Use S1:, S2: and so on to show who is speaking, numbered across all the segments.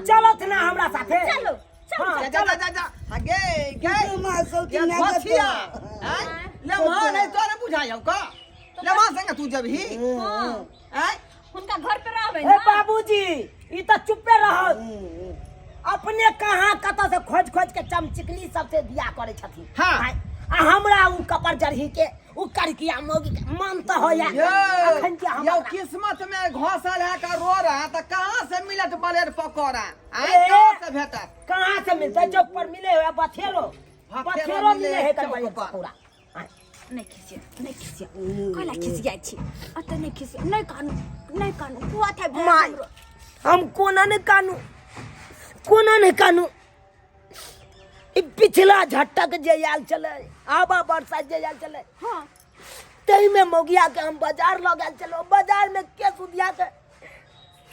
S1: चलत ना हमरा साथे
S2: चलो
S3: जा जा जा जा आगे गए
S4: मासौती
S3: ये
S4: ना
S3: बचिया ले वहां नहीं तोरे बुझायो का ले वहां संग तू जब ही हैं
S2: उनका घर पे रहबे
S1: ए
S2: ना
S1: बाबूजी ई त चुप्पे रह अपने कहाँ कत से खोज खोज के चमचिकली सबसे दिया करे छथिन
S3: हाँ।
S1: आ हमरा उ कपर जरही के उ करकिया मोगी के मन त हो या अखन के
S3: यो
S1: हमरा
S3: किस्मत में घोसल है का रो रहा है तो कहां से मिलत बलेर पकोड़ा
S1: ए,
S3: हैं कहां से भेटत
S1: कहाँ से मिलते चौक पर मिले हुए बथेरो बथेरो मिले है
S3: चौक
S1: कर
S3: पर।
S1: पूरा
S2: नहीं खिसिया कहला खिसिया छी अत नहीं खिसिया नहीं कानू हुआ था
S1: माय हम कोना ने कानू ई पिछला झटक जे आयल चले आबा बरसा जे आयल चले
S2: हां
S1: तई में मोगिया के हम बाजार लगाल चलो बाजार में के सुधिया के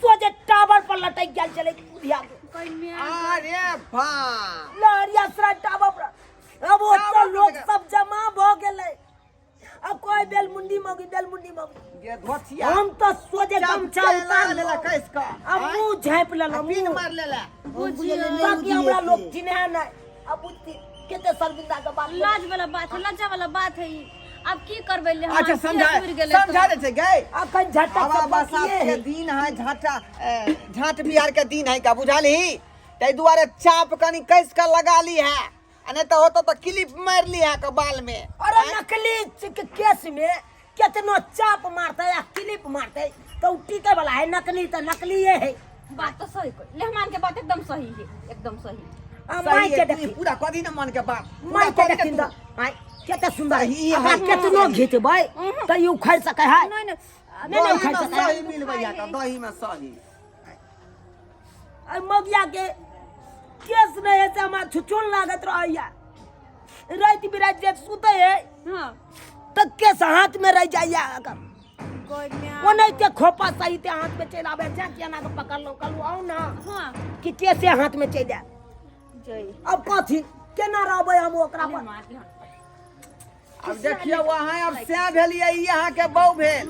S1: सोजे टावर पर लटक गेल चले सुधिया के
S2: कन्या
S3: अरे बाप
S1: लहरिया सरा टावर पर अब वो तो लोग सब जमा भ गेले अब कोई बेलमुंडी मोगी
S3: ये धोतिया
S1: हम तो सोजे कम चलता
S3: लेला कैस का
S1: अब मुंह झाँप लेला
S3: पिन मार लेला
S1: ताकि हमरा लोग चिन्हे नहीं अब बुझती केते शर्मिंदा के बात
S2: लाज वाला बात है लज्जा वाला बात है ई अब की करबे ले
S3: अच्छा समझा दे गए
S1: अखन झटक
S3: हवा
S1: से
S3: बरसात
S1: बसिए
S3: के
S1: है।
S3: दिन है झाट बिहार के दिन है का बुझाली तै दुआरे चाप कनी कैस का लगा ली है नहीं तो होता तो क्लिप मार ली है बाल में
S1: अरे नकली केस में कितनो चाप मारते या क्लिप मारते तो टीके वाला है नकली तो नकली ये है
S2: बात तो सही कर लेहमान के बात एकदम सही है एकदम सही
S1: माई के देखी
S3: पूरा कदी न मन के बात
S1: माई के देखी द आई केते सुंदर
S3: सही
S1: है
S3: है।
S1: कितनो घिचबै त यू खड़ सके है
S2: नहीं
S1: नहीं
S3: दही
S1: उखड़
S3: में
S1: सके
S3: सही मिलबै या का दही में सही
S1: है मगिया के केस नहीं है से हमार छुचुन लागत रहैया रात बिरात जे सुते है
S2: हां
S1: त केस हाथ में रह जाइया
S2: कन्या
S1: वो नहीं के खोपा सही ते हाथ में चल आवे जा केना के पकड़ लो कल आओ ना
S2: हां
S1: कि कैसे हाथ में चल जाए
S2: जय
S1: अब कथी केना रहबै हम ओकरा पर
S3: अब देखियो वहां अब से भेलिए यहाँ के बहू भेल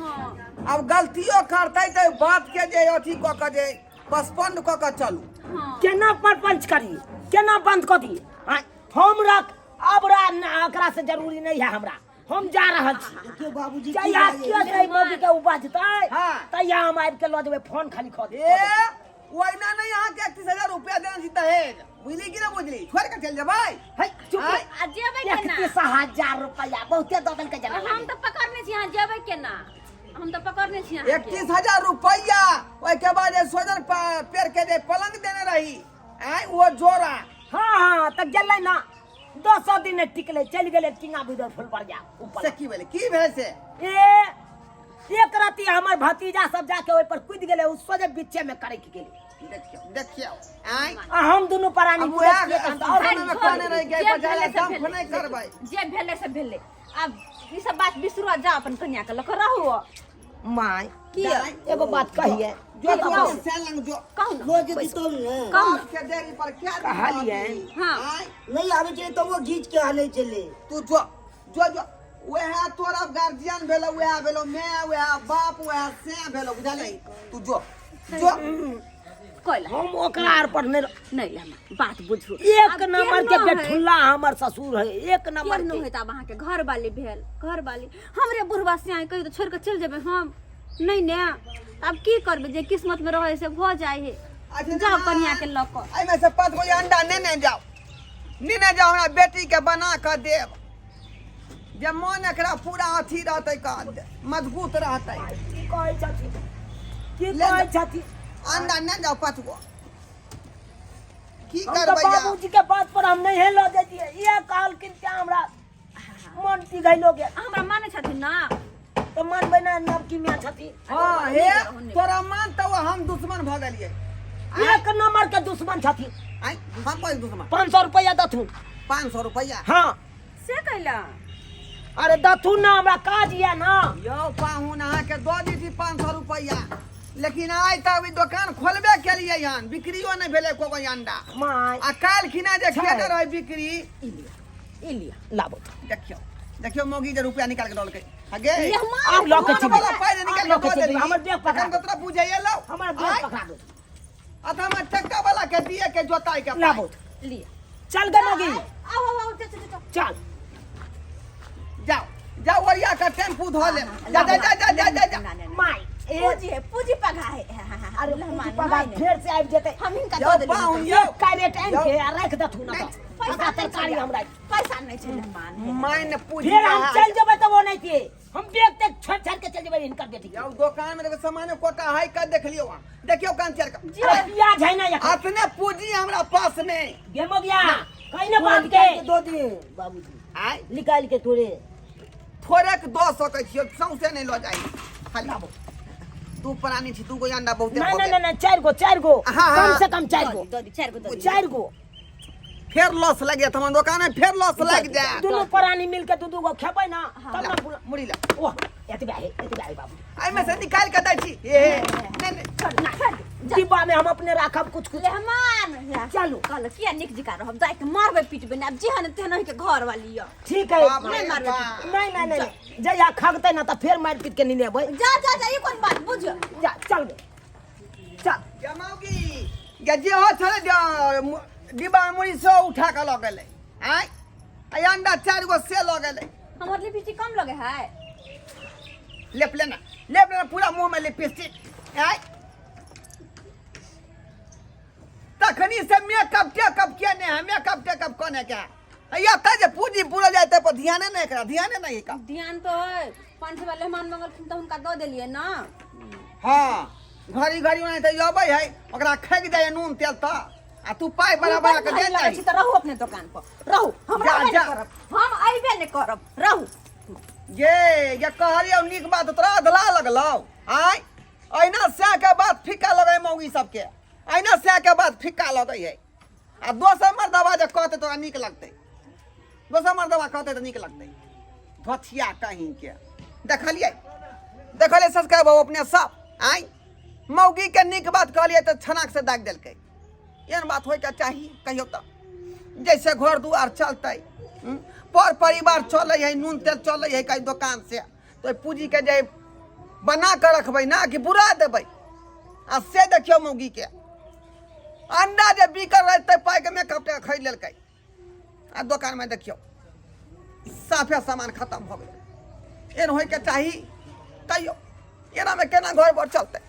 S3: अब गलतियों करते तो बात के जे अथी क के जे पसपंड क के चलू
S1: केना परपंच करी केना बंद कर दी हमरा अब एकरा से जरूरी नहीं है हमरा हम जा रहल छी
S4: देखियो बाबूजी
S1: जया के रे मोदी के उपजतै
S3: हाँ।
S1: तैया हम आबि के ल देबै फोन खाली खो दे
S3: ए वैना नहीं यहाँ के 31,000 रुपया देना जीता है बुझली कि ना बुझली छोड़ के चल जेबै
S1: है चुप
S3: आय।
S2: जेबै केना
S1: 31,000 रुपया बहुते ददन के जना
S2: हम तो पकड़ने छी हां जेबै केना हम तो पकड़ने छी हां
S3: 31,000 रुपया ओइ के बाद सोजर पेड़ के जे पलंग देने रही आई वो जोड़ा
S1: हां त गेलै ना 10 दिन टिकले चल गेलै टिंगा बिदर फुल पर जा ऊपर
S3: से की भेले की भेल से
S1: ए एक राती हमर भतीजा सब जाके ओइ पर कूद गेलै उस सोजे बीचे में करे के गेलै
S3: देखियो आई
S1: आ हम दोनों प्राणी
S3: अब
S1: मुड़े
S3: वह
S1: के अंत और
S3: और में कहने रह गए पर जाला दम नहीं करबै
S2: जे भेले से भेले अब ई सब बात बिसरुआ जा अपन कन्या के लक रहू
S1: माय की एगो बात कहिए
S3: जो तो से लंग जो
S2: कहू
S4: रोज दितो ने
S3: काम के देरी पर क्या
S1: कहलिए
S2: हां
S3: आई
S4: नहीं आवे छै तो वो घीच के आने चले
S3: तू जो जो जो वह तोरा गार्जियन भेलो वह भेलो मैं वह बाप वह से भेलो बुझाले तू जो जो
S2: कहला
S1: हम ओकरा पर
S2: नहीं हम बात बुझू
S1: एक नंबर के बेठुल्ला हमर ससुर है एक नंबर
S2: केन
S1: के
S2: होता वहां के घर वाली भेल घर वाली हमरे बुढ़वा से आई कहि तो छोड़ के चल जेबे हम नहीं ने अब की करबे जे किस्मत में रहे से हो जाए है जाओ कन्या के लक
S3: आई में से 5 गो अंडा ने जाओ ने जाओ हमरा बेटी के बना के देब जे मन एकरा पूरा अथी रहते का मजबूत रहते
S1: की कहै छथि की
S3: ले
S1: कहै
S3: जा।
S1: छथि
S3: अंडा ने जाओ 5 गो की
S1: हम तो
S3: करबै या
S1: बाबूजी के बात पर हम नहीं लो दे दिए ये काल किनते हमरा मन पिघलो के
S2: हमरा माने छथिन ना
S1: तो मन बना नब की मियां छथि
S3: हां हे तोरा मान तो हम दुश्मन भ गेलिए
S1: एक नंबर के दुश्मन छथि
S3: आई हम कोई दुश्मन
S1: 500 रुपया दथु
S3: 500 रुपया
S1: हां
S2: से कहला
S1: अरे दथु ना हमरा काज या ना
S3: यो पाहुन अहाँ के दो दी थी 500 रुपया लेकिन आज तक अभी दुकान खोलबे के लिए यहाँ बिक्रियो नहीं भेले कोई अंडा
S1: माय
S3: आ काल खिना जे खेने रहे बिक्री
S2: इलिया
S1: लाबो
S3: देखियो देखियो मोगी जे रुपया निकाल के डलके आगे
S1: आप लॉक के
S3: वाला पाई निकाल के
S1: हमर बैग पकड़ा
S3: हमर तोरा बुझाइए लो
S1: हमर बैग पकड़ा दो
S3: अथा में टक्का वाला के दिए के जोताई के
S1: लाबो
S2: लिए
S1: चल गे मौगी
S2: आओ आओ चल
S1: चल
S3: जाओ जाओ वरिया का टेम्पू धो ले जा जा जा जा जा जा, जा।
S1: माई
S2: पूजी पगा है
S1: अरे पगा फेर से आबि जेतै
S2: हम इनका
S3: यो
S2: दो देबे
S3: पाहुन
S2: पैसा।
S3: यो
S1: कारे टाइम के रख दथु ना पैसा तरकारी हमरा
S2: पैसा नहीं छै मेहमान है
S3: माइन पूजी
S1: फिर हम चल जेबै त वो नहीं के हम बेग तक छोड़ छाड़ के चल जेबै इनकर बेटी
S3: जाओ दुकान में देखो सामान कोटा है कर देख लियो वहां देखियो कान चल का
S1: अरे प्याज है ना यहाँ
S3: अपने पूजी हमरा पास नहीं
S1: गे मौगिया कहीं ना बांध के
S4: दो दे बाबूजी
S3: आय
S4: निकाल के थोड़े
S3: थोड़े के दो सकै छियो सौसे नहीं लो जाई खाली लाबो तू प्राणी छी तू को अंडा बहुते
S1: नहीं
S3: हो
S1: नहीं
S3: गए।
S1: नहीं चार गो
S3: हाँ,
S1: कम
S3: हाँ।
S1: से कम चार गो
S2: दो दी चार गो दो दी
S1: चार गो
S3: फिर लॉस लग गया तुम्हारे दुकान में फिर लॉस लग जाए
S1: दोनों प्राणी मिलके दू गो खेबै ना तब ना बुला
S3: मुड़ी ला
S1: ओह एतबे है बाबू
S3: आई में से निकाल के दै छी ए नहीं नहीं
S1: डिब्बा में हम अपने राखब कुछ कुछ
S2: मेहमान
S1: चलू
S2: कल किया निक जिका रहब जाय के मारबे पीटबे ना अब जेहन तेहन के घर वाली य
S1: ठीक है
S3: बाप रे
S1: नहीं मारबै
S3: बाप।
S1: नहीं जया खगतै ना त फिर मार पीट के नहीं लेबै
S2: जा जा जा ये कोन बात बुझ
S1: जा चल गे चल
S3: जमाओगी या जे हो चले डिब्बा में मुड़ी सो उठा के लग गेलै आय आई अंडा चार गो से लग गेलै
S2: हमर लिपस्टिक कम लगे है
S3: लेप लेना पूरा मुंह में लिपस्टिक आय तखनी से मेकअप के ने मेकअप टेकअप कोने क्या या त जे पूजी पूरा जाए त पर ध्यान नहीं करा ध्यान नहीं का
S2: ध्यान तो है 500 वाले मेहमान मंगलखिन तो उनका दो देलिए ना
S3: हां घड़ी घड़ी नहीं त अबै है ओकरा खैग जाए नून तेल त आ तू पाई बड़ा बड़ा के दे
S2: छी
S3: दही
S2: तो रहू अपने दुकान पर रहू हम
S3: जा,
S2: रहबे
S3: जा।
S2: नहीं करब हम आइबे नहीं करब रहू
S3: ये कहलियो नीक बात तोरा अधला लगलौ आय अइना से के बात फीका लगे मौगी सबके अइना से के बात फीका लगे है आ दोसर मर्दवा जे कहते तोरा नीक लगतै दोसर मर्दवा कहते त नीक लगतै धथिया कहीं के देखलिए सब्सक्राइब हो अपने सब आय मौगी के नीक बात कहलिए त छनाक से दाग देलकै एहन बात होय के चाहिए कहियो त जैसे घर दुआर चलतै पर परिवार चले है नून तेल चले है कई दुकान से तो पूंजी के जे बना कर रखबै ना कि बुरा देबै आ से देखियो मौगी के अंडा जे बिकर रहते पाई के मेकअप टे खरीद लेलकै आ दुकान में देखियो साफे सामान खत्म हो गए एहन होय के चाही कहियो एना में केना घर पर चलतै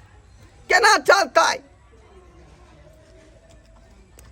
S3: केना चलतै